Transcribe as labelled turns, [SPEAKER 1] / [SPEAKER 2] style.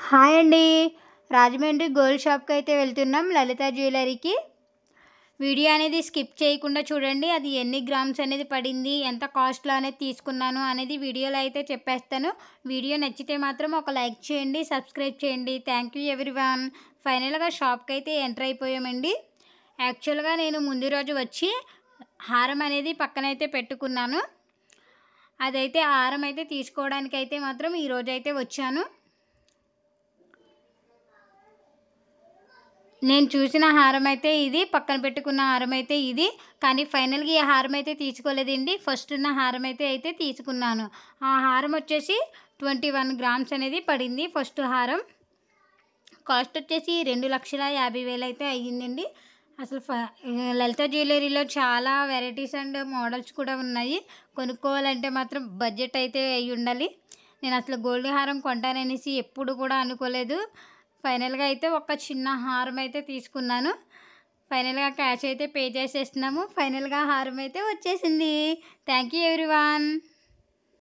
[SPEAKER 1] Hi అండి. Rajahmundry gold షాప్‌కి అయితే వెళ్తున్నాం, లలిత జ్యువెలరీకి. వీడియో అనేది స్కిప్ చేయకుండా చూడండి. అది ఎన్ని గ్రామ్స్ అనేది పడింది, ఎంత కాస్ట్‌లో అనేది తీసుకున్నాను అనేది వీడియోలో అయితే చెప్పేస్తాను. వీడియో నచ్చితే మాత్రం ఒక లైక్ చేయండి, సబ్స్క్రైబ్ చేయండి. Thank you everyone. ఫైనల్‌గా షాప్‌కి అయితే ఎంటర్ అయిపోయామండి. యాక్చువల్‌గా నేను ముందు రోజు వచ్చి హారం అనేది పక్కనైతే పెట్టుకున్నాను. అదైతే ఆ హారం అయితే తీసుకోవడానికైతే మాత్రం ఈరోజైతే వచ్చాను. నేను చూసిన హారం అయితే ఇది, పక్కన పెట్టుకున్న హారం అయితే ఇది. కానీ ఫైనల్‌గా ఈ హారం అయితే తీసుకోలేదండి. ఫస్ట్ ఉన్న హారం అయితే తీసుకున్నాను. ఆ హారం వచ్చేసి 21 గ్రామ్స్ అనేది పడింది ఫస్ట్ హారం. కాస్ట్ వచ్చేసి 2,50,000 అయితే అయ్యిందండి. అసలు లలిత జ్యువెలరీలో చాలా వెరైటీస్ అండ్ మోడల్స్ కూడా ఉన్నాయి. కొనుక్కోవాలంటే మాత్రం బడ్జెట్ అయితే అయ్యి ఉండాలి. నేను అసలు గోల్డ్ హారం కొంటాననేసి ఎప్పుడు కూడా అనుకోలేదు. ఫైనల్‌గా అయితే ఒక చిన్న హారం అయితే తీసుకున్నాను. ఫైనల్‌గా క్యాష్ అయితే పే చేసేస్తున్నాము. ఫైనల్‌గా హారం అయితే వచ్చేసింది. Thank you everyone.